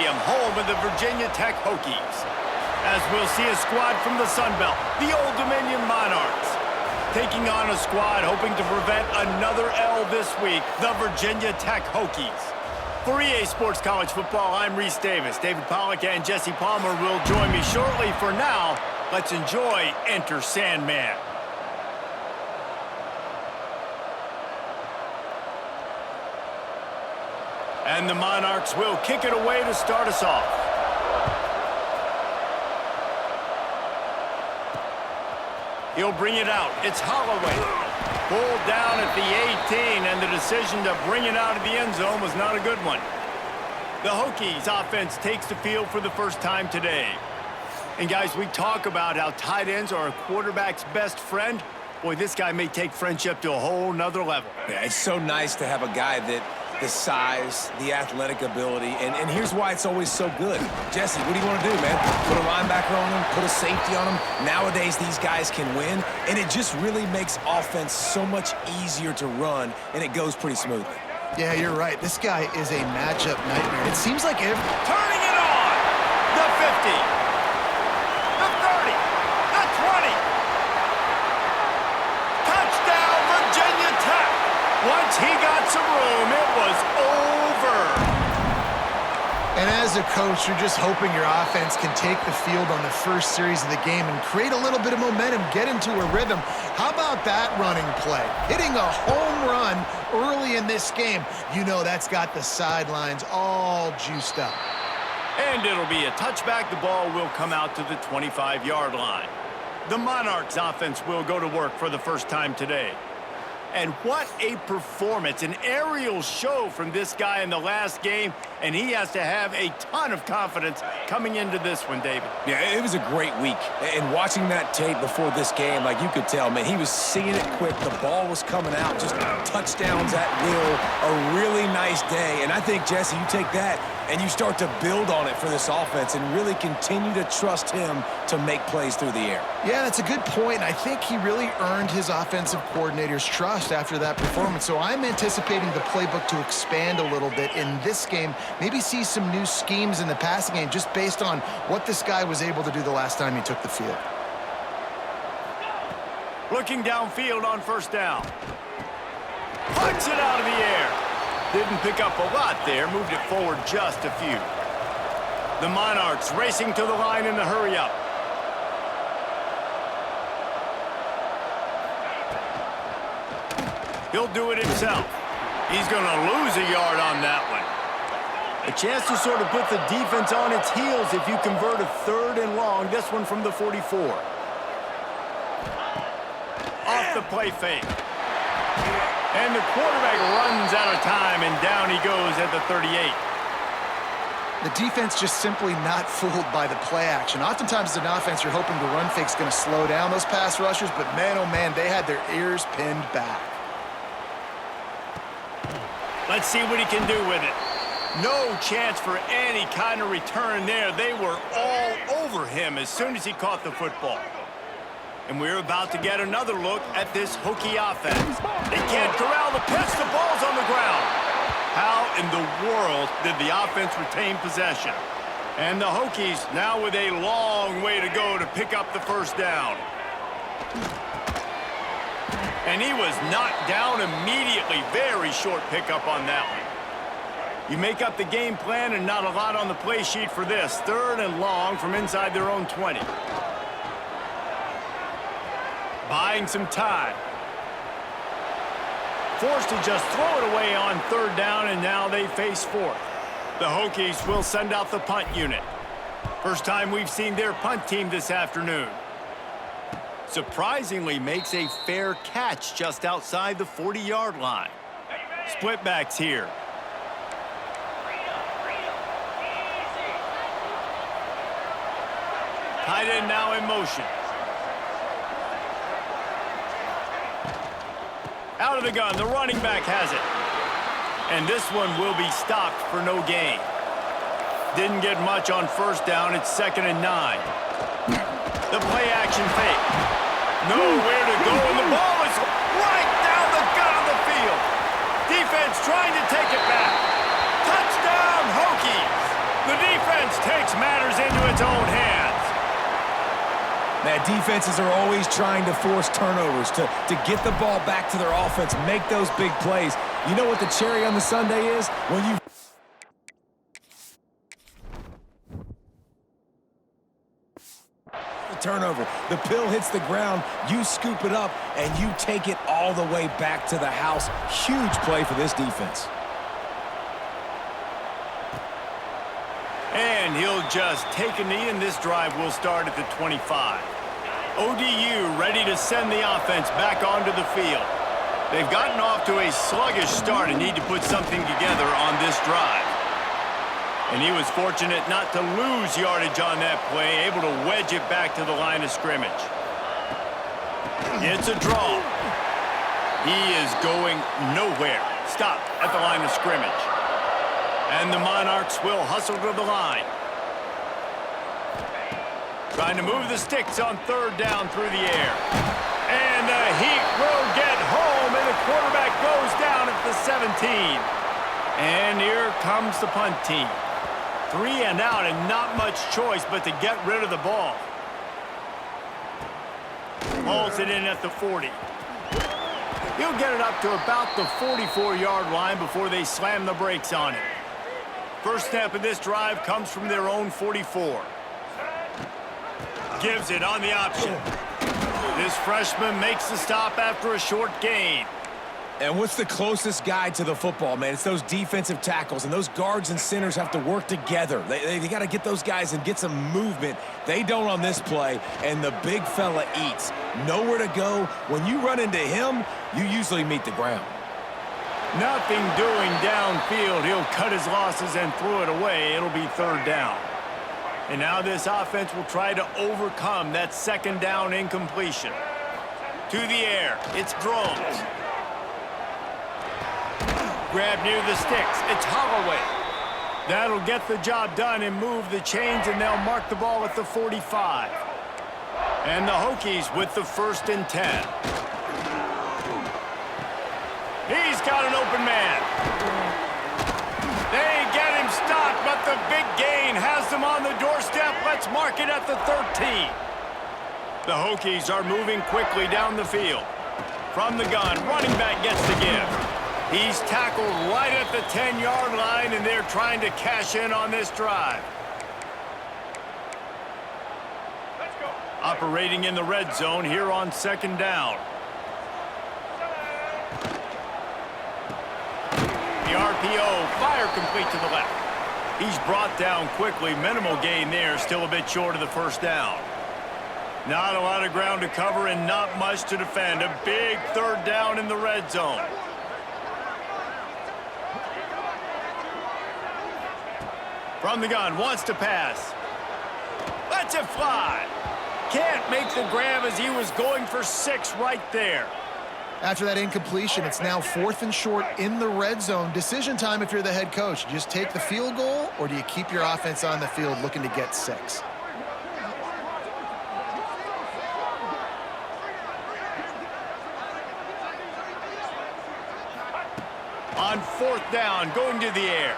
Stadium, home of the Virginia Tech Hokies. As we'll see a squad from the Sun Belt, the Old Dominion Monarchs, taking on a squad hoping to prevent another L this week, the Virginia Tech Hokies. For EA Sports College Football, I'm Reese Davis. David Pollack and Jesse Palmer will join me shortly. For now, let's enjoy Enter Sandman. And the Monarchs will kick it away to start us off. He'll bring it out. It's Holloway. Pulled down at the 18, and the decision to bring it out of the end zone was not a good one. The Hokies offense takes the field for the first time today. And guys, we talk about how tight ends are a quarterback's best friend. Boy, this guy may take friendship to a whole nother level. Yeah, it's so nice to have a guy that the size, the athletic ability, and here's why it's always so good. Jesse, what do you want to do, man? Put a linebacker on him, put a safety on him. Nowadays, these guys can win, and it just really makes offense so much easier to run, and it goes pretty smoothly. Yeah, you're right. This guy is a matchup nightmare. It seems like every... Turning it on! The 50. The 30. The 20. Touchdown, Virginia Tech! Once he got some room, it was over. And as a coach, you're just hoping your offense can take the field on the first series of the game and create a little bit of momentum, get into a rhythm. How about that running play? Hitting a home run early in this game. You know that's got the sidelines all juiced up. And it'll be a touchback. The ball will come out to the 25-yard line. The Monarchs offense will go to work for the first time today. And what a performance, an aerial show from this guy in the last game, and he has to have a ton of confidence coming into this one, David. Yeah, it was a great week. And watching that tape before this game, like you could tell, man, he was seeing it quick. The ball was coming out, just touchdowns at will. A really nice day. And I think, Jesse, you take that and you start to build on it for this offense and really continue to trust him to make plays through the air. Yeah, that's a good point. I think he really earned his offensive coordinator's trust after that performance. So I'm anticipating the playbook to expand a little bit in this game. Maybe see some new schemes in the passing game just based on what this guy was able to do the last time he took the field. Looking downfield on first down. Punts it out of the air. Didn't pick up a lot there, moved it forward just a few. The Monarchs racing to the line in the hurry-up. He'll do it himself. He's going to lose a yard on that one. A chance to sort of put the defense on its heels if you convert a 3rd and long, this one from the 44. Off the play fake. And the quarterback runs out of time, and down he goes at the 38. The defense just simply not fooled by the play action. Oftentimes as an offense, you're hoping the run fake's going to slow down those pass rushers, but man, oh man, they had their ears pinned back. Let's see what he can do with it. No chance for any kind of return there. They were all over him as soon as he caught the football. And we're about to get another look at this Hokie offense. They can't corral the pitch. The ball's on the ground. How in the world did the offense retain possession? And the Hokies now with a long way to go to pick up the first down. And he was knocked down immediately. Very short pickup on that one. You make up the game plan and not a lot on the play sheet for this. 3rd and long from inside their own 20. Buying some time. Forced to just throw it away on 3rd down, and now they face 4th. The Hokies will send out the punt unit. First time we've seen their punt team this afternoon. Surprisingly makes a fair catch just outside the 40-yard line. Split backs here. Tight end now in motion. Out of the gun, the running back has it. And this one will be stopped for no gain. Didn't get much on first down. It's 2nd and 9. The play action fake. Nowhere to go, and the ball is right down the gut of the field. Defense trying to take it back. Touchdown, Hokies. The defense defense takes matters into its own hands. Man, defenses are always trying to force turnovers to get the ball back to their offense, make those big plays. You know what the cherry on the sundae is? When you turnover, the pill hits the ground, you scoop it up, and you take it all the way back to the house. Huge play for this defense. And he'll just take a knee, and this drive will start at the 25. ODU ready to send the offense back onto the field. They've gotten off to a sluggish start and need to put something together on this drive. And he was fortunate not to lose yardage on that play, able to wedge it back to the line of scrimmage. It's a draw. He is going nowhere. Stop at the line of scrimmage. And the Monarchs will hustle to the line. Trying to move the sticks on third down through the air. And the Heat will get home, and the quarterback goes down at the 17. And here comes the punt team. 3 and out, and not much choice but to get rid of the ball. Hauls it in at the 40. He'll get it up to about the 44-yard line before they slam the brakes on it. First snap of this drive comes from their own 44. Gives it on the option. This freshman makes the stop after a short gain. And what's the closest guy to the football, man? It's those defensive tackles, and those guards and centers have to work together. They got to get those guys and get some movement. They don't on this play, and the big fella eats. Nowhere to go. When you run into him, you usually meet the ground. Nothing doing downfield. He'll cut his losses and throw it away. It'll be third down. And now this offense will try to overcome that second down incompletion. To the air. It's Drones. Grab near the sticks. It's Holloway. That'll get the job done and move the chains, and they'll mark the ball at the 45. And the Hokies with the 1st and 10. He's got an open man. They get him stopped, but the big gain has them on the doorstep. Let's mark it at the 13. The Hokies are moving quickly down the field. From the gun, running back gets the give. He's tackled right at the 10-yard line, and they're trying to cash in on this drive. Let's go. Operating in the red zone here on second down. The RPO, fire complete to the left. He's brought down quickly. Minimal gain there, still a bit short of the first down. Not a lot of ground to cover and not much to defend. A big third down in the red zone. From the gun, wants to pass. Lets it fly. Can't make the grab as he was going for 6 right there. After that incompletion, it's now 4th and short in the red zone. Decision time if you're the head coach. You just take the field goal, or do you keep your offense on the field looking to get 6? On 4th down, going to the air.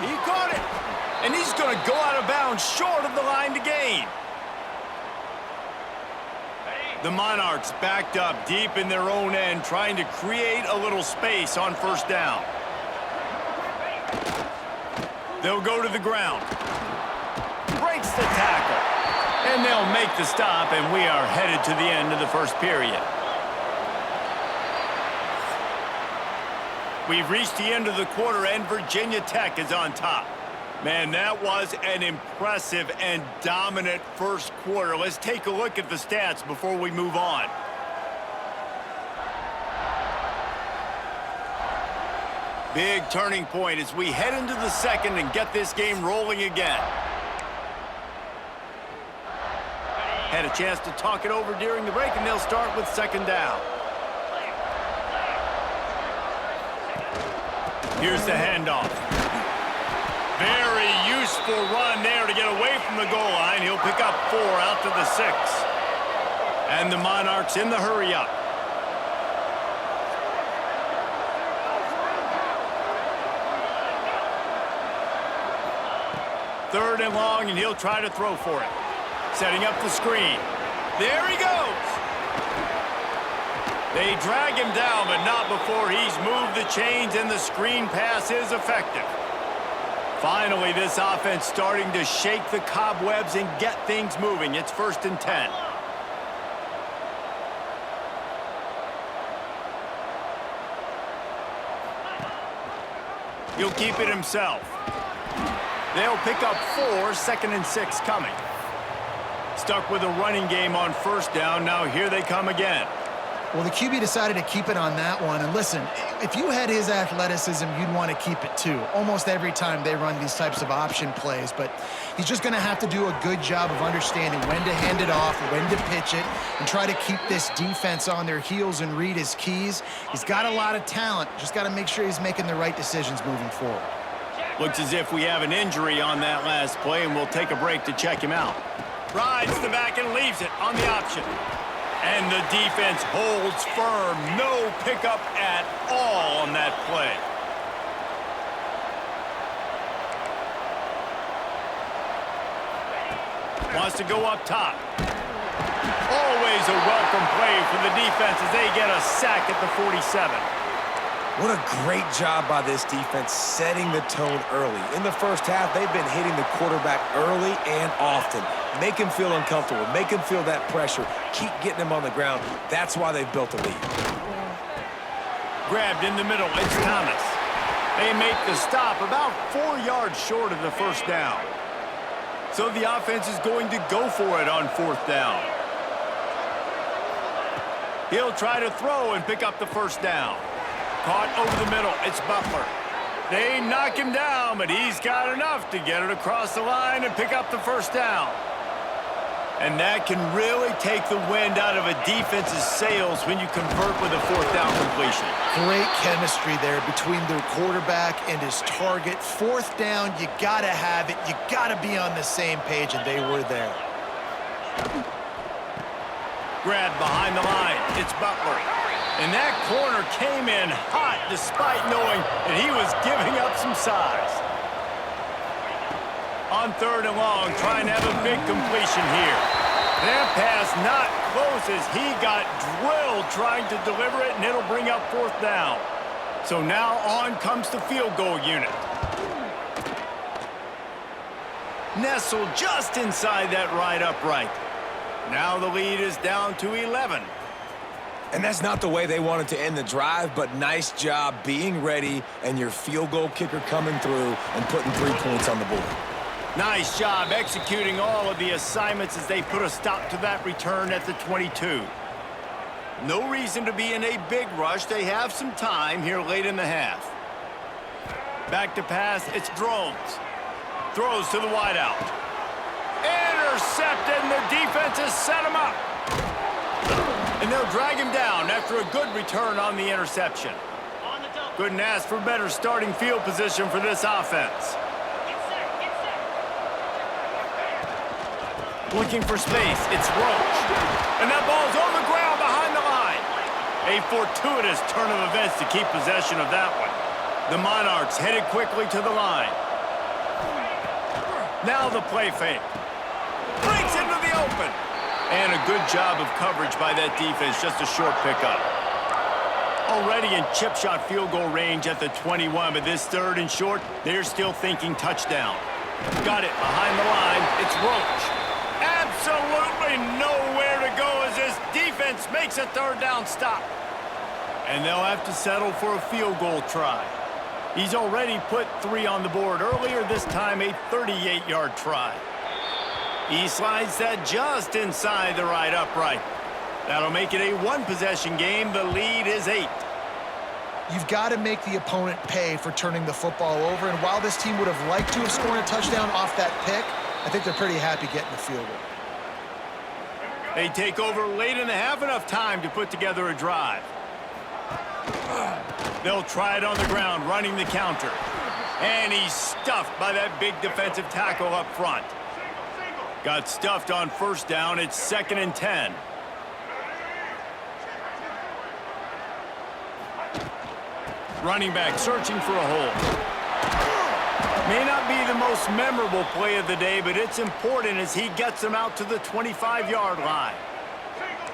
He caught it, and he's going to go out of bounds short of the line to gain. The Monarchs backed up deep in their own end, trying to create a little space on 1st down. They'll go to the ground. Breaks the tackle. And they'll make the stop, and we are headed to the end of the first period. We've reached the end of the quarter, and Virginia Tech is on top. Man, that was an impressive and dominant first quarter. Let's take a look at the stats before we move on. Big turning point as we head into the second and get this game rolling again. Had a chance to talk it over during the break, and they'll start with second down. Here's the handoff. Very useful run there to get away from the goal line. He'll pick up 4 out to the 6. And the Monarchs in the hurry-up. 3rd and long, and he'll try to throw for it. Setting up the screen. There he goes. They drag him down, but not before he's moved the chains, and the screen pass is effective. Finally, this offense starting to shake the cobwebs and get things moving. It's 1st and 10. He'll keep it himself. They'll pick up 4, 2nd and 6 coming. Stuck with a running game on 1st down. Now here they come again. Well, the QB decided to keep it on that one. And listen, if you had his athleticism, you'd want to keep it too. Almost every time they run these types of option plays. But he's just going to have to do a good job of understanding when to hand it off, when to pitch it, and try to keep this defense on their heels and read his keys. He's got a lot of talent. Just got to make sure he's making the right decisions moving forward. Looks as if we have an injury on that last play, and we'll take a break to check him out. Rides the back and leaves it on the option. And the defense holds firm. No pickup at all on that play. Wants to go up top. Always a welcome play for the defense as they get a sack at the 47. What a great job by this defense setting the tone early. In the first half, they've been hitting the quarterback early and often. Make him feel uncomfortable. Make him feel that pressure. Keep getting him on the ground. That's why they've built a lead. Grabbed in the middle. It's Thomas. They make the stop about 4 yards short of the 1st down. So the offense is going to go for it on 4th down. He'll try to throw and pick up the 1st down. Caught over the middle. It's Butler. They knock him down, but he's got enough to get it across the line and pick up the 1st down. And that can really take the wind out of a defense's sails when you convert with a 4th down completion. Great chemistry there between their quarterback and his target. 4th down, you got to have it. You got to be on the same page, and they were there. Grabbed behind the line. It's Butler. And that corner came in hot despite knowing that he was giving up some size. On 3rd and long, trying to have a big completion here. That pass not close as he got drilled trying to deliver it, and it'll bring up 4th down. So now on comes the field goal unit. Nestled just inside that right upright. Now the lead is down to 11. And that's not the way they wanted to end the drive, but nice job being ready and your field goal kicker coming through and putting 3 points on the board. Nice job executing all of the assignments as they put a stop to that return at the 22. No reason to be in a big rush. They have some time here late in the half. Back to pass, it's Drones. Throws to the wideout. Intercepted, and the defense has set him up. And they'll drag him down after a good return on the interception. Couldn't ask for better starting field position for this offense. Looking for space, it's Roach. And that ball's on the ground behind the line. A fortuitous turn of events to keep possession of that one. The Monarchs headed quickly to the line. Now the play fake. Breaks into the open. And a good job of coverage by that defense, just a short pickup. Already in chip shot field goal range at the 21, but this 3rd and short, they're still thinking touchdown. Got it behind the line, it's Roach. Absolutely nowhere to go as this defense makes a 3rd down stop. And they'll have to settle for a field goal try. He's already put 3 on the board earlier, this time a 38-yard try. He slides that just inside the right upright. That'll make it a 1-possession game. The lead is 8. You've got to make the opponent pay for turning the football over, and while this team would have liked to have scored a touchdown off that pick, I think they're pretty happy getting the field goal. They take over late in the half, enough time to put together a drive. They'll try it on the ground, running the counter. And he's stuffed by that big defensive tackle up front. Got stuffed on 1st down. It's 2nd and 10. Running back searching for a hole. May not be the most memorable play of the day, but it's important as he gets them out to the 25-yard line.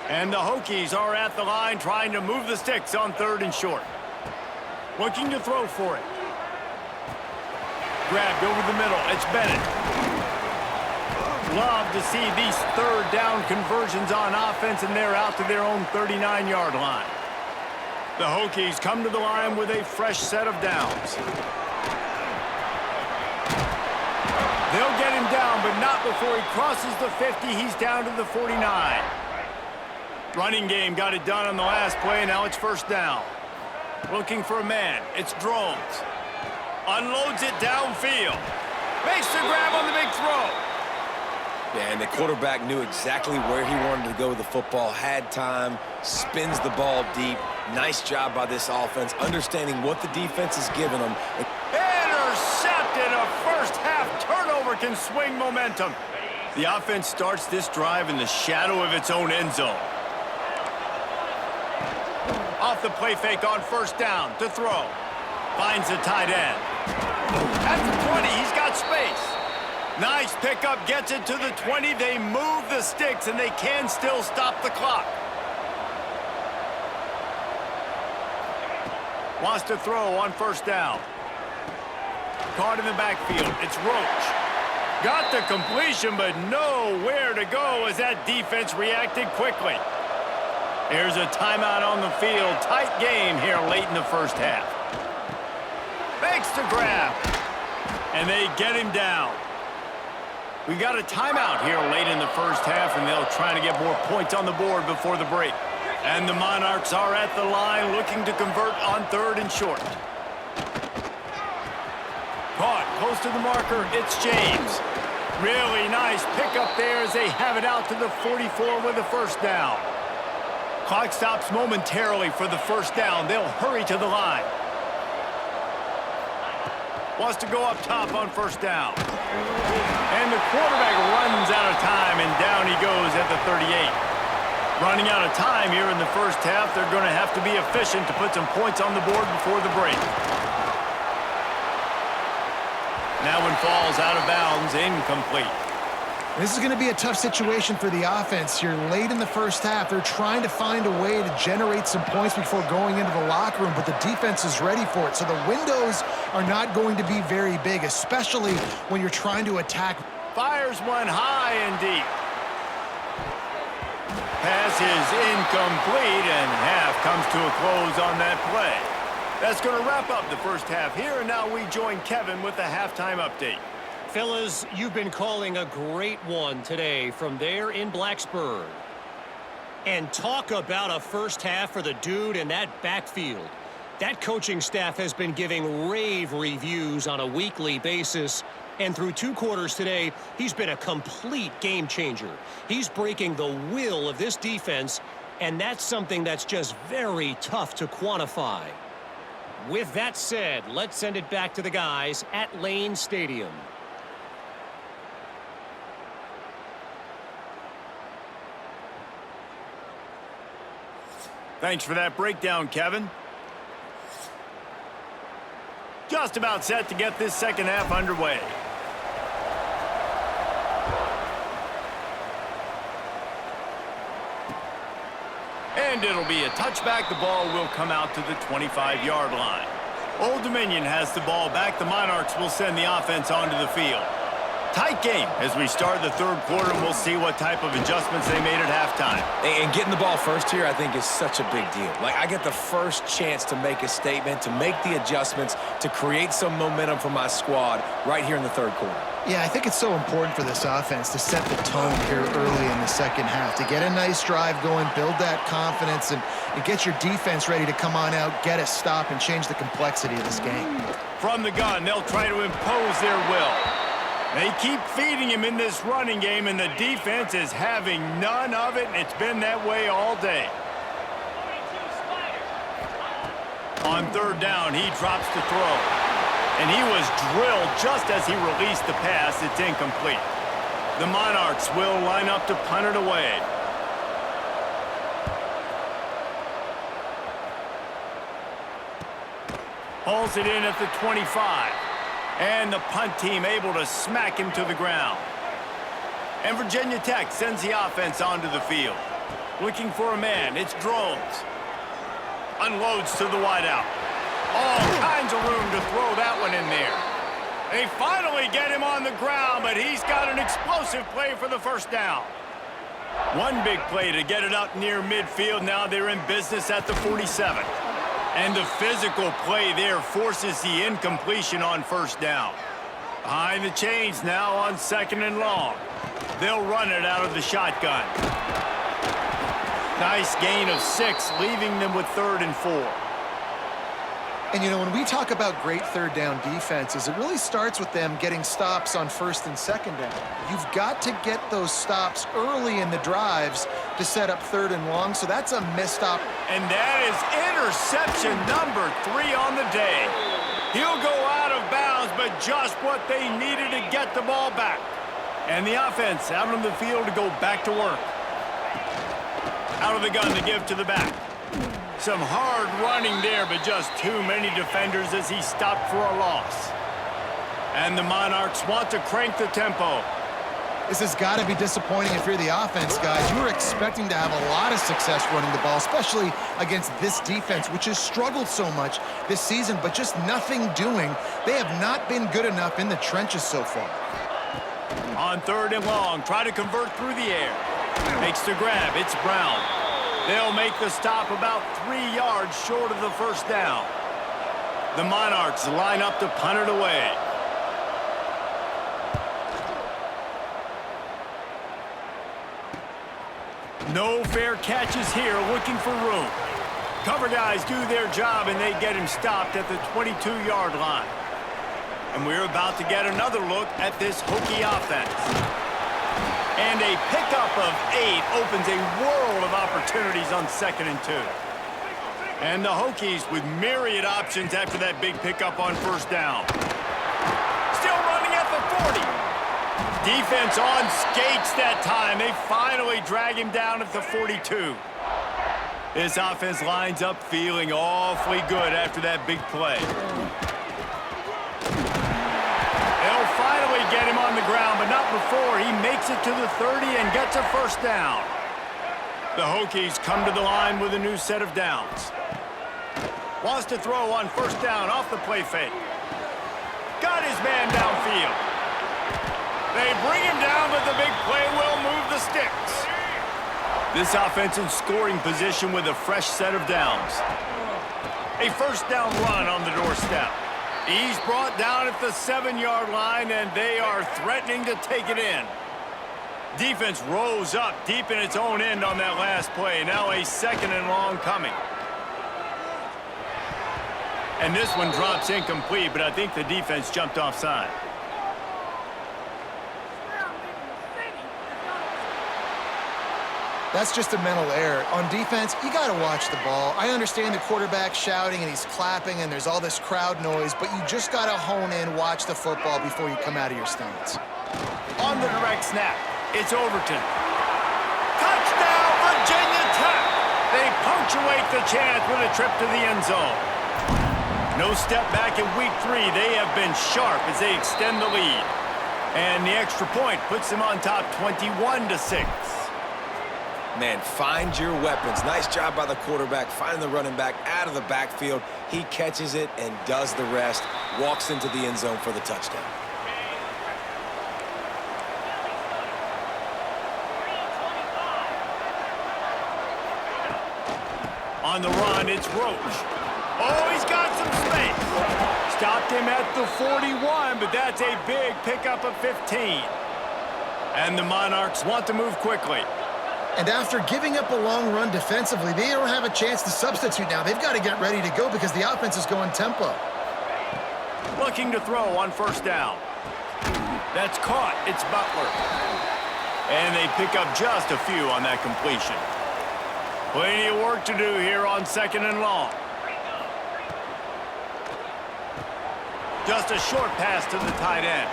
And the Hokies are at the line trying to move the sticks on 3rd and short. Looking to throw for it. Grabbed over the middle. It's Bennett. Love to see these 3rd down conversions on offense, and they're out to their own 39-yard line. The Hokies come to the line with a fresh set of downs. They'll get him down, but not before he crosses the 50. He's down to the 49. Running game got it done on the last play. Now it's 1st down. Looking for a man. It's Drones. Unloads it downfield. Makes the grab on the big throw. Yeah, and the quarterback knew exactly where he wanted to go with the football, had time, spins the ball deep. Nice job by this offense, understanding what the defense is giving them. Intercepted. A first-half turnover can swing momentum. The offense starts this drive in the shadow of its own end zone. Off the play fake on 1st down to throw. Finds the tight end. At the 20, he's got space. Nice pickup, gets it to the 20. They move the sticks, and they can still stop the clock. Wants to throw on 1st down. Caught in the backfield. It's Roach. Got the completion, but nowhere to go as that defense reacted quickly. There's a timeout on the field. Tight game here late in the 1st half. Makes the grab. And they get him down. We got a timeout here late in the 1st half, and they'll try to get more points on the board before the break. And the Monarchs are at the line looking to convert on 3rd and short. Caught close to the marker. It's James. Really nice pickup there as they have it out to the 44 with a 1st down. Clock stops momentarily for the 1st down. They'll hurry to the line. Wants to go up top on 1st down. And the quarterback runs out of time, and down he goes at the 38. Running out of time here in the 1st half. They're going to have to be efficient to put some points on the board before the break. That one falls out of bounds, incomplete. This is going to be a tough situation for the offense here late in the 1st half. They're trying to find a way to generate some points before going into the locker room, but the defense is ready for it. So the windows are not going to be very big, especially when you're trying to attack. Fires one high and deep. Pass is incomplete, and half comes to a close on that play. That's going to wrap up the 1st half here, and now we join Kevin with the halftime update. Fellas, you've been calling a great one today from there in Blacksburg. And talk about a 1st half for the dude in that backfield. That coaching staff has been giving rave reviews on a weekly basis. And through 2 quarters today, he's been a complete game changer. He's breaking the will of this defense, and that's something that's just very tough to quantify. With that said, let's send it back to the guys at Lane Stadium. Thanks for that breakdown, Kevin. Just about set to get this 2nd half underway. And it'll be a touchback. The ball will come out to the 25-yard line. Old Dominion has the ball back. The Monarchs will send the offense onto the field. Tight game as we start the 3rd quarter. We'll see what type of adjustments they made at halftime. And getting the ball first here, I think, is such a big deal. Like, I get the first chance to make a statement, to make the adjustments, to create some momentum for my squad right here in the 3rd quarter. Yeah, I think it's so important for this offense to set the tone here early in the 2nd half, to get a nice drive going, build that confidence, and get your defense ready to come on out, get a stop, and change the complexity of this game. From the gun, they'll try to impose their will. They keep feeding him in this running game, and the defense is having none of it, and it's been that way all day. On 3rd down, he drops to throw. And he was drilled just as he released the pass. It's incomplete. The Monarchs will line up to punt it away. Hauls it in at the 25. And the punt team able to smack him to the ground. And Virginia Tech sends the offense onto the field. Looking for a man, it's Drones. Unloads to the wideout. All kinds of room to throw that one in there. They finally get him on the ground, but he's got an explosive play for the first down. One big play to get it up near midfield. Now they're in business at the 47. And the physical play there forces the incompletion on first down. Behind the chains now on 2nd and long. They'll run it out of the shotgun. Nice gain of 6, leaving them with 3rd and 4. And, you know, when we talk about great third down defenses, it really starts with them getting stops on 1st and 2nd down. You've got to get those stops early in the drives to set up 3rd and long, so that's a missed op. And that is interception number 3 on the day. He'll go out of bounds, but just what they needed to get the ball back. And the offense out on the field to go back to work. Out of the gun to give to the back. Some hard running there, but just too many defenders as he stopped for a loss. And the Monarchs want to crank the tempo. This has got to be disappointing if you're the offense, guys. You were expecting to have a lot of success running the ball, especially against this defense, which has struggled so much this season, but just nothing doing. They have not been good enough in the trenches so far. On 3rd and long, try to convert through the air. Makes the grab, it's Brown. They'll make the stop about 3 yards short of the first down. The Monarchs line up to punt it away. No fair catches here, looking for room. Cover guys do their job, and they get him stopped at the 22-yard line. And we're about to get another look at this Hokie offense. And a pickup of 8 opens a world of opportunities on 2nd and 2. And the Hokies with myriad options after that big pickup on first down. Still running at the 40. Defense on skates that time. They finally drag him down at the 42. This offense lines up feeling awfully good after that big play. They'll finally get him on the ground, but not before he makes it to the 30 and gets a first down. The Hokies come to the line with a new set of downs. Wants to throw on first down off the play fake. Got his man downfield. They bring him down, but the big play will move the sticks. This offense in scoring position with a fresh set of downs. A first down run on the doorstep. He's brought down at the 7-yard line, and they are threatening to take it in. Defense rose up deep in its own end on that last play. Now a 2nd and long coming. And this one drops incomplete, but I think the defense jumped offside. That's just a mental error. On defense, you got to watch the ball. I understand the quarterback shouting and he's clapping and there's all this crowd noise, but you just got to hone in, watch the football before you come out of your stance. On the direct snap, it's Overton. Touchdown, Virginia Tech! They punctuate the chance with a trip to the end zone. No step back in week 3. They have been sharp as they extend the lead. And the extra point puts them on top 21-6. Man, find your weapons. Nice job by the quarterback, finding the running back out of the backfield. He catches it and does the rest, walks into the end zone for the touchdown. On the run, it's Roach. Oh, he's got some space. Stopped him at the 41, but that's a big pickup of 15. And the Monarchs want to move quickly. And after giving up a long run defensively, they don't have a chance to substitute now. They've got to get ready to go because the offense is going tempo. Looking to throw on first down. That's caught. It's Butler. And they pick up just a few on that completion. Plenty of work to do here on 2nd and long. Just a short pass to the tight end.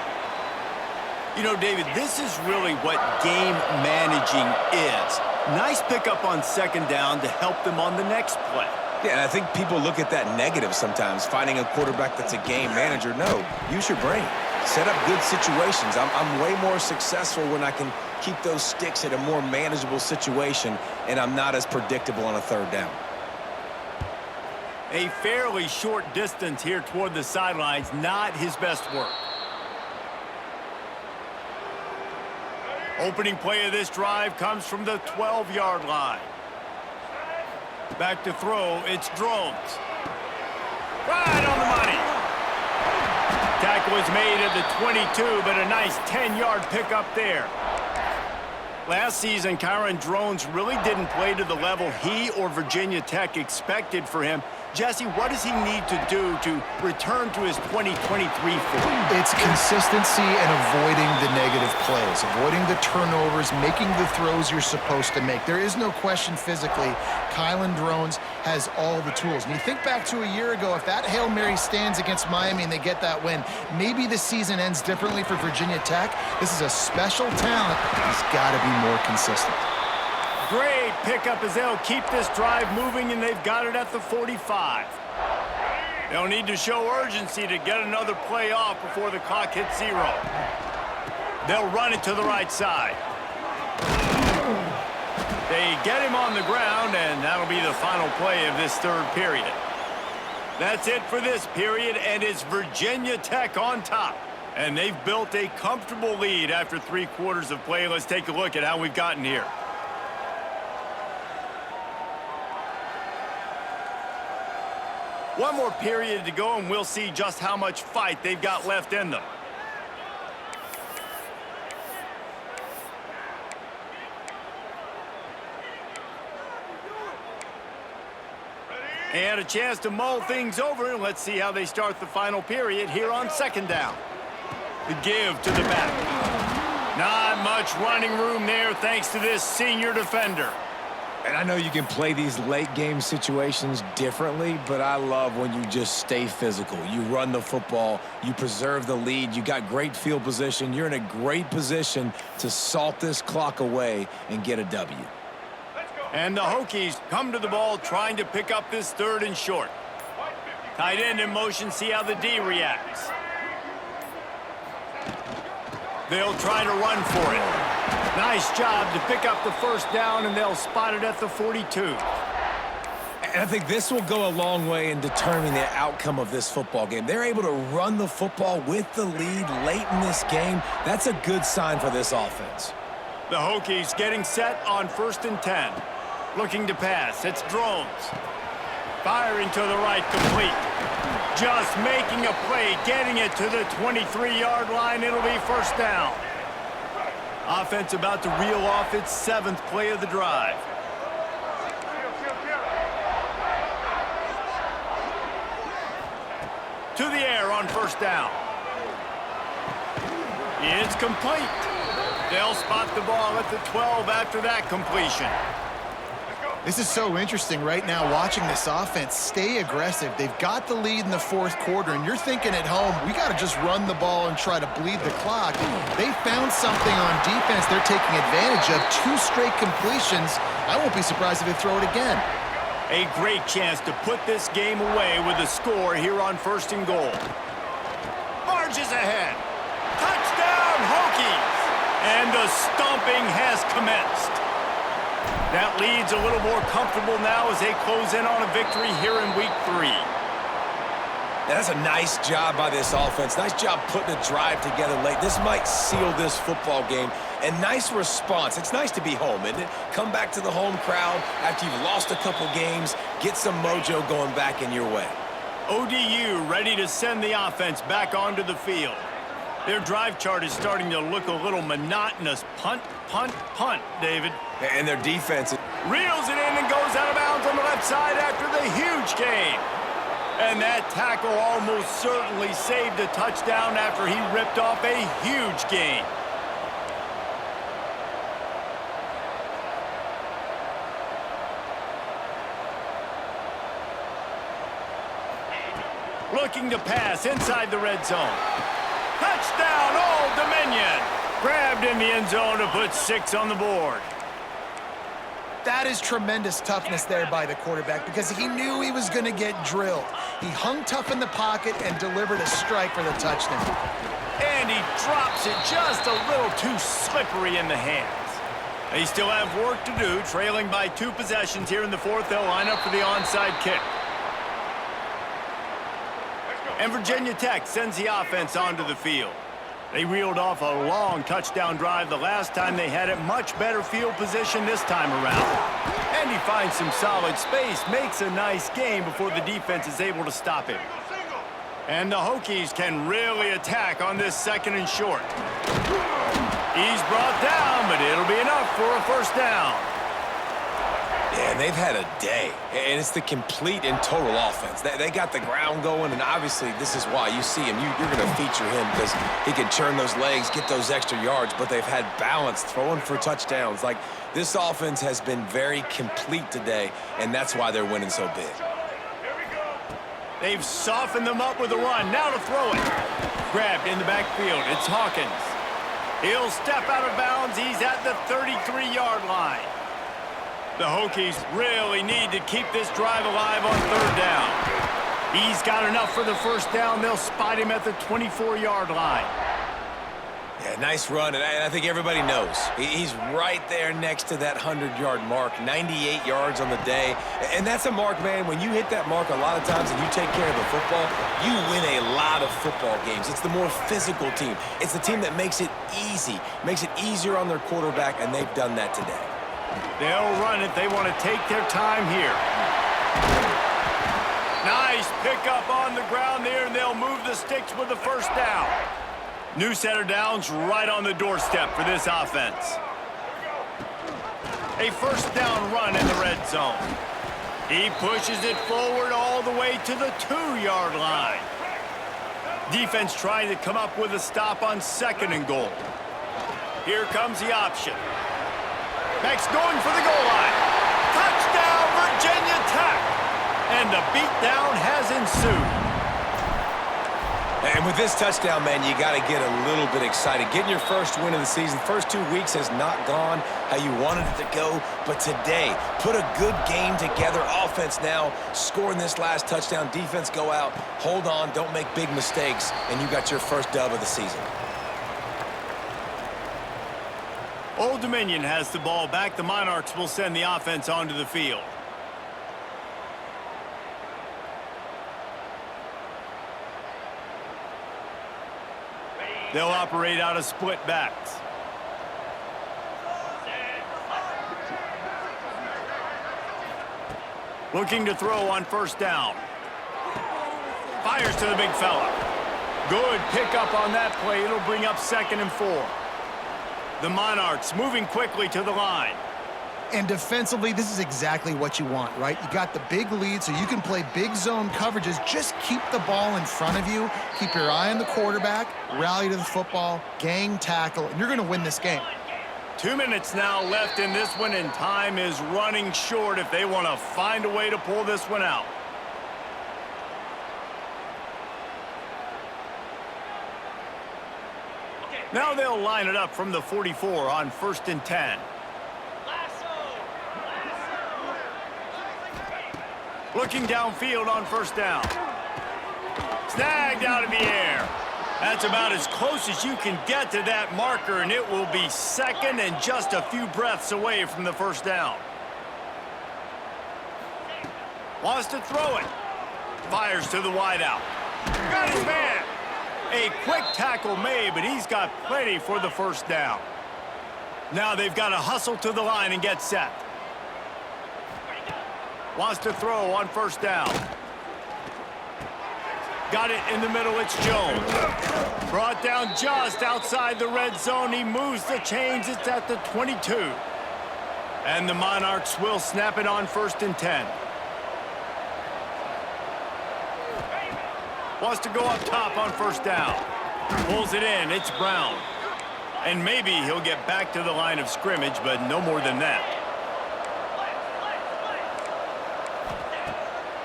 You know, David, this is really what game managing is. Nice pickup on 2nd down to help them on the next play. Yeah, and I think people look at that negative sometimes, finding a quarterback that's a game manager. No, use your brain. Set up good situations. I'm way more successful when I can keep those sticks at a more manageable situation, and I'm not as predictable on a third down. A fairly short distance here toward the sidelines, not his best work. Opening play of this drive comes from the 12-yard line. Back to throw, it's Drones. Right on the money. Tackle was made at the 22, but a nice 10-yard pickup there. Last season, Kyron Drones really didn't play to the level he or Virginia Tech expected for him. Jesse, what does he need to do to return to his 2023 form? It's consistency and avoiding the negative plays, avoiding the turnovers, making the throws you're supposed to make. There is no question physically, Kyron Drones has all the tools. And you think back to a year ago, if that Hail Mary stands against Miami and they get that win, maybe the season ends differently for Virginia Tech. This is a special talent. He's got to be more consistent. Great pickup as they'll keep this drive moving, and they've got it at the 45. They'll need to show urgency to get another play off before the clock hits 0. They'll run it to the right side. They get him on the ground, and that'll be the final play of this third period. That's it for this period, and it's Virginia Tech on top. And they've built a comfortable lead after 3 quarters of play. Let's take a look at how we've gotten here. One more period to go, and we'll see just how much fight they've got left in them. And a chance to mull things over, and let's see how they start the final period here on second down. The give to the back. Not much running room there thanks to this senior defender. And I know you can play these late-game situations differently, but I love when you just stay physical. You run the football, you preserve the lead, you got great field position, you're in a great position to salt this clock away and get a W. And the Hokies come to the ball trying to pick up this third and short. Tight end in motion, see how the D reacts. They'll try to run for it. Nice job to pick up the first down, and they'll spot it at the 42. And I think this will go a long way in determining the outcome of this football game. They're able to run the football with the lead late in this game. That's a good sign for this offense. The Hokies getting set on 1st and 10. Looking to pass. It's Drones. Firing to the right, complete. Just making a play, getting it to the 23-yard line. It'll be first down. Offense about to reel off its 7th play of the drive. To the air on first down. It's complete. They'll spot the ball at the 12 after that completion. This is so interesting right now, watching this offense stay aggressive. They've got the lead in the 4th quarter, and you're thinking at home, we got to just run the ball and try to bleed the clock. They found something on defense they're taking advantage of. 2 straight completions. I won't be surprised if they throw it again. A great chance to put this game away with a score here on 1st and goal. Barges ahead. Touchdown, Hokies! And the stomping has commenced. That lead's a little more comfortable now as they close in on a victory here in week 3. That's a nice job by this offense. Nice job putting a drive together late. This might seal this football game. And nice response. It's nice to be home, isn't it? Come back to the home crowd after you've lost a couple games. Get some mojo going back in your way. ODU ready to send the offense back onto the field. Their drive chart is starting to look a little monotonous. Punt, punt, punt, David. And their defense reels it in and goes out of bounds on the left side after the huge gain. And that tackle almost certainly saved a touchdown after he ripped off a huge gain. Looking to pass inside the red zone. Touchdown, Old Dominion. Grabbed in the end zone to put 6 on the board. That is tremendous toughness there by the quarterback because he knew he was going to get drilled. He hung tough in the pocket and delivered a strike for the touchdown. And he drops it just a little too slippery in the hands. They still have work to do, trailing by 2 possessions here in the fourth. They'll line up for the onside kick. And Virginia Tech sends the offense onto the field. They reeled off a long touchdown drive the last time they had it. Much better field position this time around. And he finds some solid space, makes a nice gain before the defense is able to stop him. And the Hokies can really attack on this 2nd and short. He's brought down, but it'll be enough for a first down. Yeah, and they've had a day, and it's the complete and total offense. They got the ground going, and obviously this is why you see him. You're going to feature him because he can churn those legs, get those extra yards, but they've had balance, throwing for touchdowns. Like, this offense has been very complete today, and that's why they're winning so big. They've softened them up with a run. Now to throw it. Grabbed in the backfield. It's Hawkins. He'll step out of bounds. He's at the 33-yard line. The Hokies really need to keep this drive alive on 3rd down. He's got enough for the first down. They'll spot him at the 24-yard line. Yeah, nice run, and I think everybody knows. He's right there next to that 100-yard mark, 98 yards on the day. And that's a mark, man, when you hit that mark a lot of times and you take care of the football, you win a lot of football games. It's the more physical team. It's the team that makes it easy, makes it easier on their quarterback, and they've done that today. They'll run it. They want to take their time here. Nice pickup on the ground there, and they'll move the sticks with the first down. New set of downs right on the doorstep for this offense. A first down run in the red zone. He pushes it forward all the way to the 2-yard line. Defense trying to come up with a stop on 2nd and goal. Here comes the option. Max going for the goal line. Touchdown, Virginia Tech. And the beatdown has ensued. And with this touchdown, man, you got to get a little bit excited. Getting your first win of the season, first 2 weeks has not gone how you wanted it to go. But today, put a good game together. Offense now, scoring this last touchdown. Defense go out, hold on, don't make big mistakes, and you got your first dub of the season. Old Dominion has the ball back. The Monarchs will send the offense onto the field. They'll operate out of split backs. Looking to throw on first down. Fires to the big fella. Good pickup on that play. It'll bring up 2nd and 4. The Monarchs moving quickly to the line. And defensively, this is exactly what you want, right? You got the big lead, so you can play big zone coverages. Just keep the ball in front of you. Keep your eye on the quarterback. Rally to the football. Gang tackle. And you're going to win this game. 2 minutes now left in this one, and time is running short if they want to find a way to pull this one out. Now they'll line it up from the 44 on 1st and 10. Looking downfield on first down. Snagged out of the air. That's about as close as you can get to that marker, and it will be 2nd and just a few breaths away from the first down. Wants to throw it. Fires to the wideout. Got his man. A quick tackle made, but he's got plenty for the first down. Now they've got to hustle to the line and get set. Wants to throw on first down. Got it in the middle, it's Jones. Brought down just outside the red zone. He moves the chains, it's at the 22. And the Monarchs will snap it on 1st and 10. Wants to go up top on first down. Pulls it in, it's Brown. And maybe he'll get back to the line of scrimmage, but no more than that.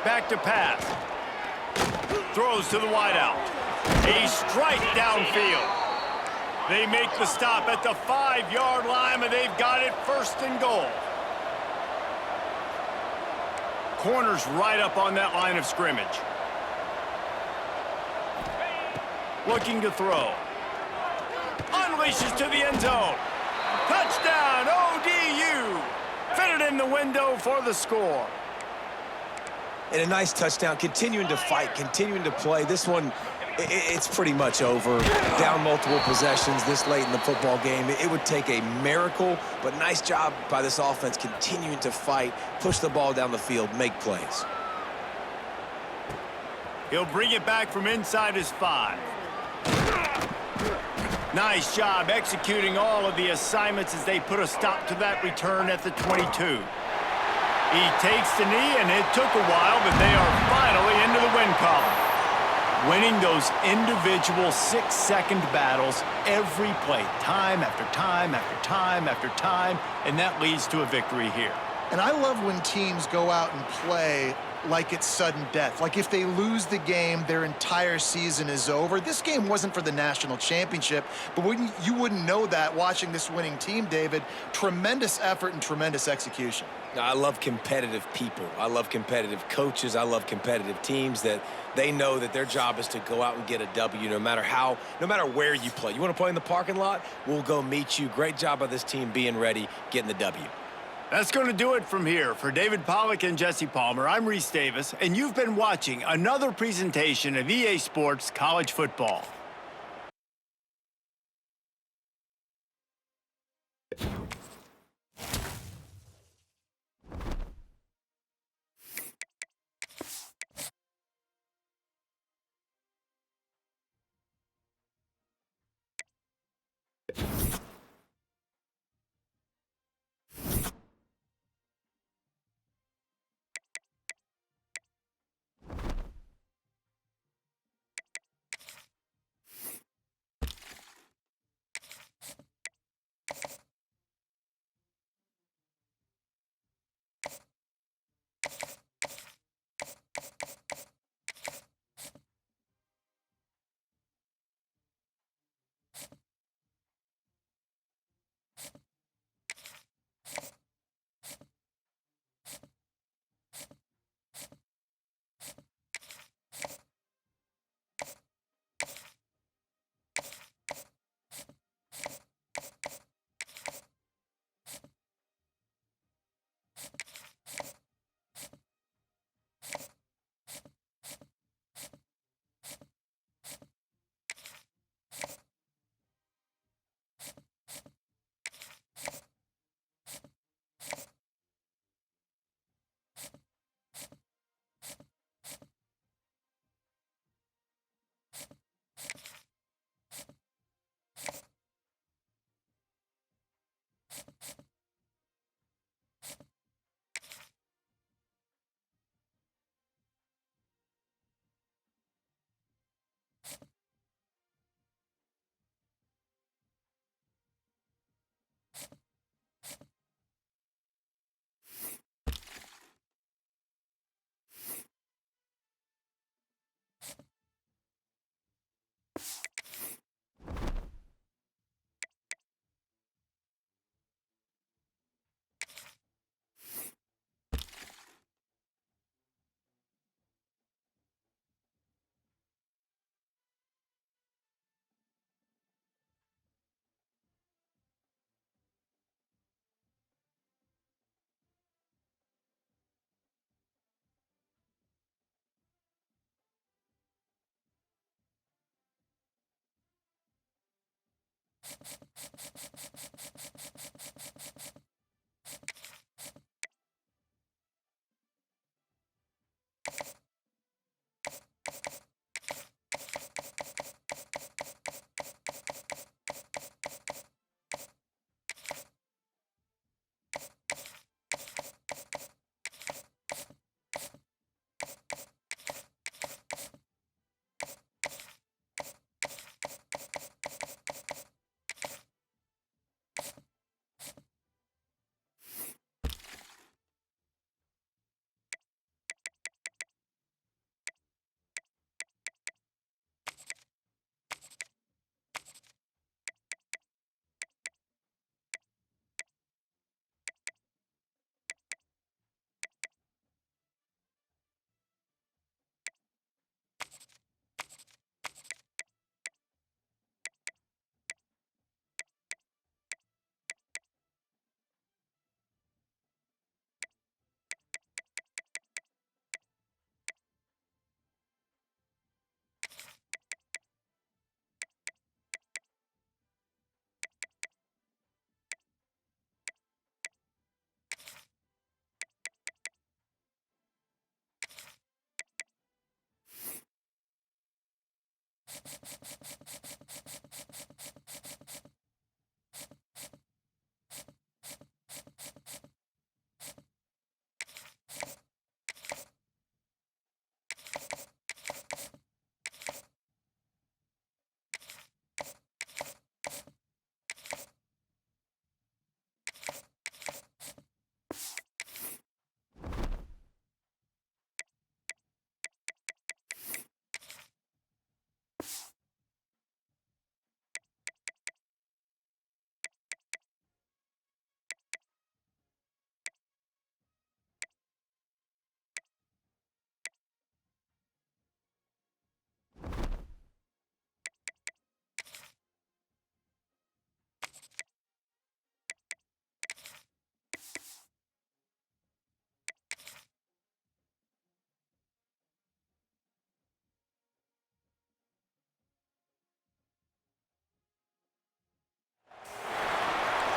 Back to pass. Throws to the wideout. A strike downfield. They make the stop at the 5-yard line, and they've got it 1st and goal. corner's right up on that line of scrimmage. Looking to throw. Unleashes to the end zone. Touchdown, ODU. Fitted in the window for the score. And a nice touchdown, continuing to fight, continuing to play. This one, it's pretty much over. Down multiple possessions this late in the football game. It would take a miracle, but nice job by this offense continuing to fight, push the ball down the field, make plays. He'll bring it back from inside his 5. Nice job executing all of the assignments as they put a stop to that return at the 22. He takes the knee, and it took a while, but they are finally into the win column. Winning those individual 6-second battles every play, time after time after time after time, and that leads to a victory here. And I love when teams go out and play like it's sudden death. Like if they lose the game, their entire season is over. This game wasn't for the national championship, but you wouldn't know that watching this winning team, David. Tremendous effort and tremendous execution. I love competitive people. I love competitive coaches. I love competitive teams that they know that their job is to go out and get a W no matter where you play. You want to play in the parking lot? We'll go meet you. Great job by this team being ready, getting the W. That's going to do it from here. For David Pollack and Jesse Palmer, I'm Reese Davis, and you've been watching another presentation of EA Sports College Football.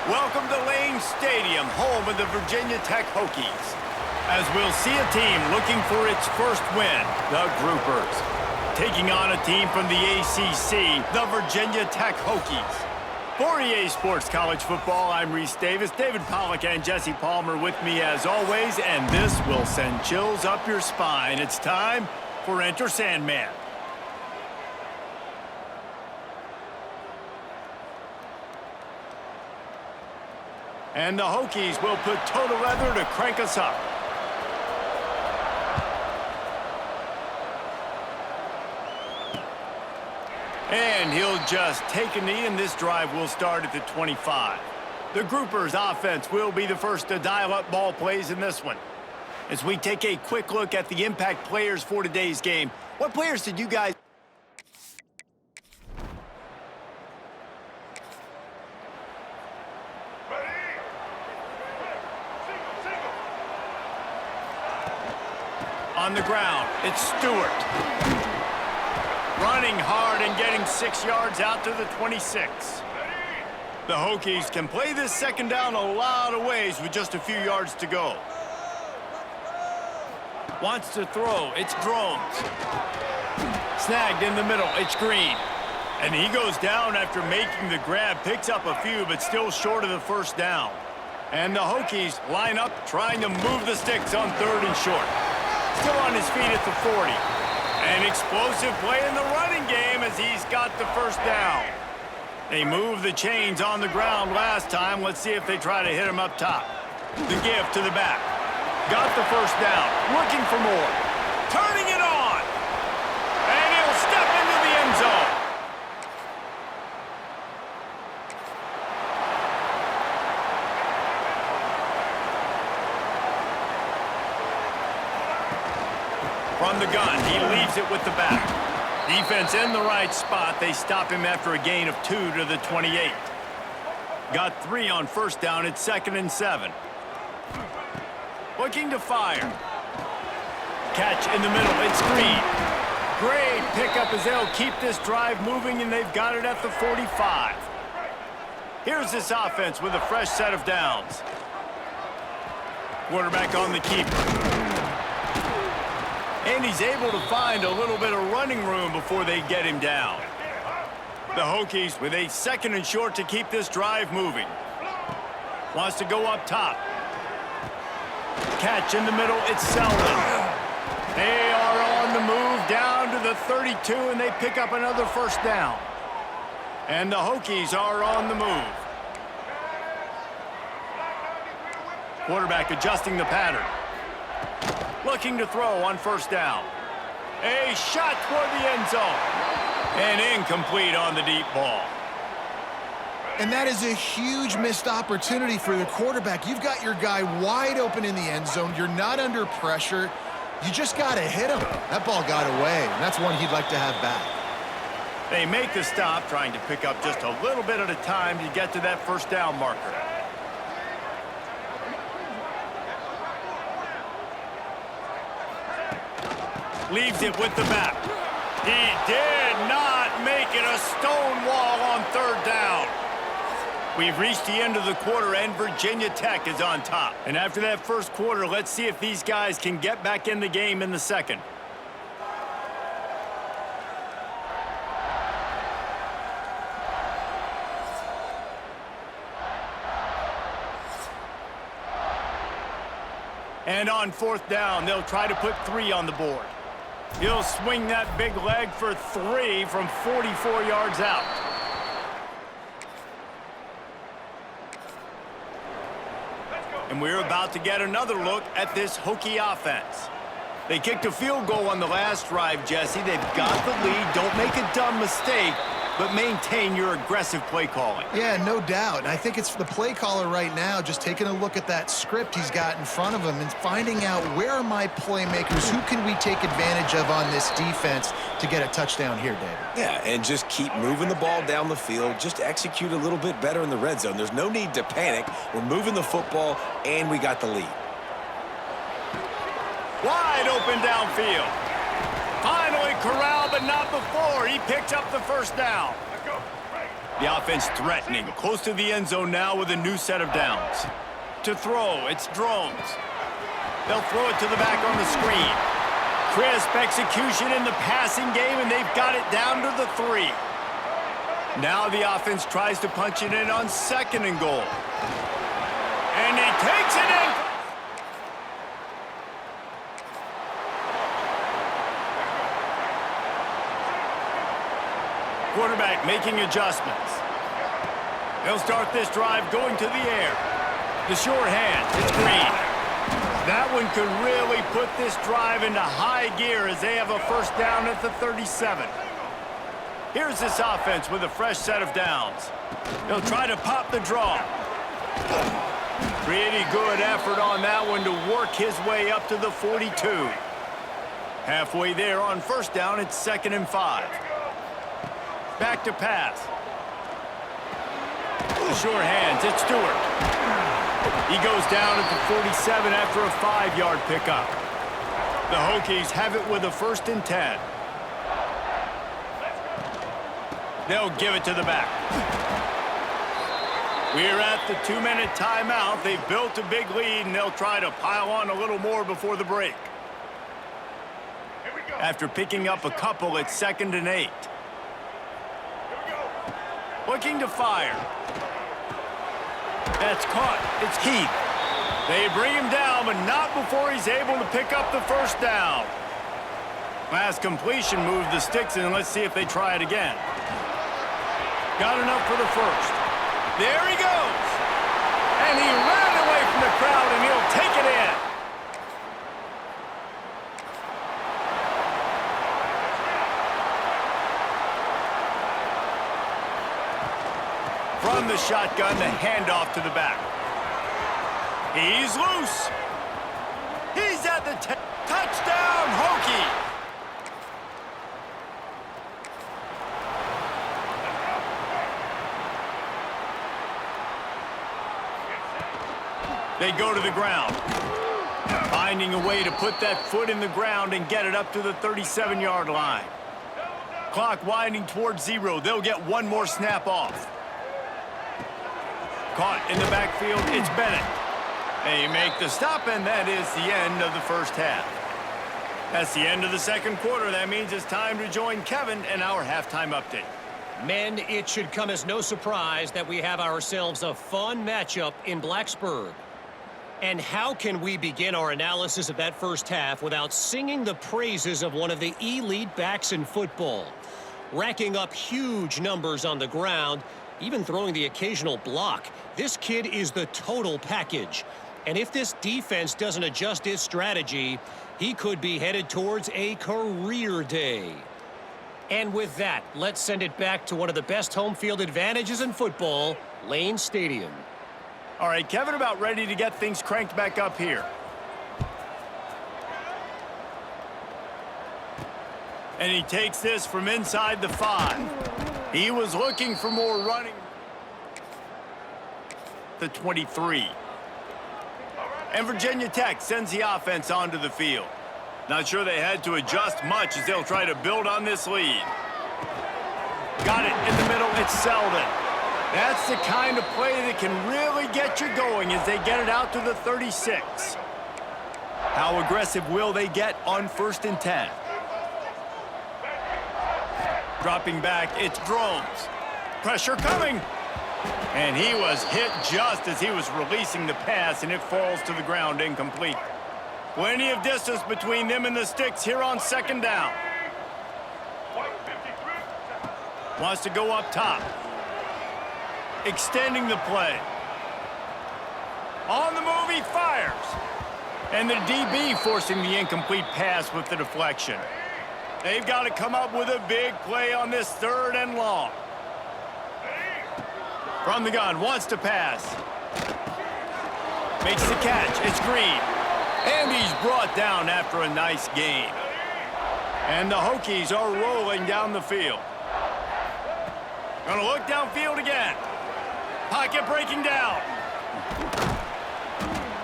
Welcome to Lane Stadium, home of the Virginia Tech Hokies. As we'll see a team looking for its first win, the Groupers, taking on a team from the ACC, the Virginia Tech Hokies. For EA Sports College Football, I'm Reese Davis. David Pollack and Jesse Palmer with me as always, and this will send chills up your spine. It's time for Enter Sandman. And the Hokies will put toe to leather to crank us up. And he'll just take a knee, and this drive will start at the 25. The Groupers offense will be the first to dial up ball plays in this one. As we take a quick look at the impact players for today's game, what players did you guys... On the ground, it's Stewart. Running hard and getting 6 yards out to the 26. The Hokies can play this second down a lot of ways with just a few yards to go. Wants to throw, it's Drones. Snagged in the middle, it's Green. And he goes down after making the grab, picks up a few, but still short of the first down. And the Hokies line up, trying to move the sticks on 3rd and short. Still on his feet at the 40. An explosive play in the running game as he's got the first down. They moved the chains on the ground last time. Let's see if they try to hit him up top. The give to the back. Got the first down. Looking for more. Turning it on. And he'll step into the end zone. From the gun, he leaves it with the back. Defense in the right spot. They stop him after a gain of 2 to the 28. Got 3 on first down. It's 2nd and 7. Looking to fire. Catch in the middle. It's Green. Great pickup as they'll keep this drive moving, and they've got it at the 45. Here's this offense with a fresh set of downs. Quarterback on the keeper. And he's able to find a little bit of running room before they get him down. The Hokies with a 2nd and short to keep this drive moving. Wants to go up top. Catch in the middle, it's Selden. They are on the move down to the 32, and they pick up another first down. And the Hokies are on the move. Quarterback adjusting the pattern. Looking to throw on first down. A shot toward the end zone. And incomplete on the deep ball. And that is a huge missed opportunity for the quarterback. You've got your guy wide open in the end zone. You're not under pressure. You just got to hit him. That ball got away, and that's one he'd like to have back. They make the stop, trying to pick up just a little bit at a time to get to that first down marker. Leaves it with the back. He did not make it a stone wall on 3rd down. We've reached the end of the quarter, and Virginia Tech is on top. And after that first quarter, let's see if these guys can get back in the game in the second. And on 4th down, they'll try to put 3 on the board. He'll swing that big leg for 3 from 44 yards out. And we're about to get another look at this Hokie offense. They kicked a field goal on the last drive, Jesse. They've got the lead. Don't make a dumb mistake, but maintain your aggressive play calling. Yeah, no doubt. And I think it's the play caller right now just taking a look at that script he's got in front of him and finding out where are my playmakers, who can we take advantage of on this defense to get a touchdown here, David. Yeah, and just keep moving the ball down the field. Just execute a little bit better in the red zone. There's no need to panic. We're moving the football, and we got the lead. Wide open downfield. Finally corralled, but not before. He picks up the first down. The offense threatening, close to the end zone now with a new set of downs. To throw, it's Drones. They'll throw it to the back on the screen. Crisp execution in the passing game, and they've got it down to the 3. Now the offense tries to punch it in on 2nd and goal. And he takes it in. Quarterback making adjustments. They'll start this drive going to the air. The short hand, it's Green. That one could really put this drive into high gear as they have a first down at the 37. Here's this offense with a fresh set of downs. They'll try to pop the draw. Pretty good effort on that one to work his way up to the 42. Halfway there on first down, it's 2nd and 5. Back to pass. The short hands, it's Stewart. He goes down at the 47 after a 5-yard pickup. The Hokies have it with a 1st and 10. They'll give it to the back. We're at the 2-minute timeout. They've built a big lead, and they'll try to pile on a little more before the break. After picking up a couple, it's 2nd and 8. Looking to fire. That's caught. It's Keith. They bring him down, but not before he's able to pick up the first down. Last completion moved the sticks in. Let's see if they try it again. Got enough for the first. There he goes. And he ran away from the crowd, and he'll take it in. From the shotgun, the handoff to the back. He's loose. He's at the touchdown, Hokie. They go to the ground. Finding a way to put that foot in the ground and get it up to the 37-yard line. Clock winding towards 0. They'll get one more snap off. Caught in the backfield, it's Bennett. They make the stop, and that is the end of the first half. That's the end of the second quarter. That means it's time to join Kevin and our halftime update. Men, it should come as no surprise that we have ourselves a fun matchup in Blacksburg. And how can we begin our analysis of that first half without singing the praises of one of the elite backs in football? Racking up huge numbers on the ground, even throwing the occasional block. This kid is the total package. And if this defense doesn't adjust its strategy, he could be headed towards a career day. And with that, let's send it back to one of the best home field advantages in football, Lane Stadium. All right, Kevin, about ready to get things cranked back up here. And he takes this from inside the 5. He was looking for more running. The 23. And Virginia Tech sends the offense onto the field. Not sure they had to adjust much as they'll try to build on this lead. Got it in the middle, it's Selden. That's the kind of play that can really get you going as they get it out to the 36. How aggressive will they get on 1st and 10? Dropping back, it's Drones. Pressure coming. And he was hit just as he was releasing the pass, and it falls to the ground incomplete. Plenty of distance between them and the sticks here on 2nd down. Wants to go up top. Extending the play. On the move, he fires. And the DB forcing the incomplete pass with the deflection. They've got to come up with a big play on this 3rd and long. From the gun, wants to pass. Makes the catch, it's Green. And he's brought down after a nice gain. And the Hokies are rolling down the field. Gonna look downfield again. Pocket breaking down.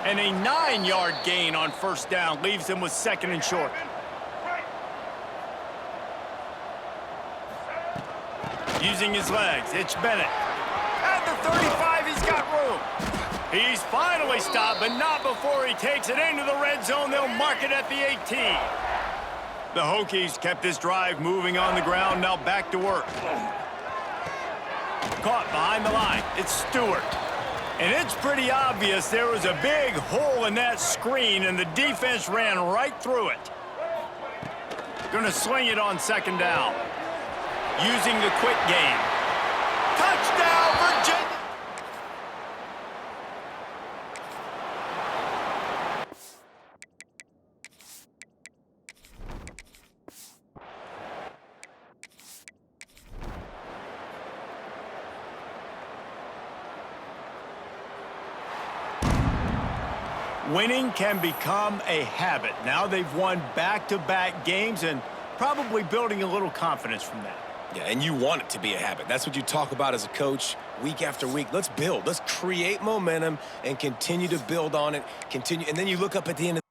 And a 9-yard gain on 1st down leaves them with 2nd and short. Using his legs, it's Bennett. At the 35, he's got room. He's finally stopped, but not before he takes it into the red zone. They'll mark it at the 18. The Hokies kept this drive moving on the ground, now back to work. Caught behind the line, it's Stewart. And it's pretty obvious there was a big hole in that screen, and the defense ran right through it. Gonna swing it on second down. Using the quick game. Touchdown, Virginia! Winning can become a habit. Now they've won back-to-back games and probably building a little confidence from that. Yeah, and you want it to be a habit. That's what you talk about as a coach week after week. Let's build. Let's create momentum and continue to build on it. And then you look up at the end of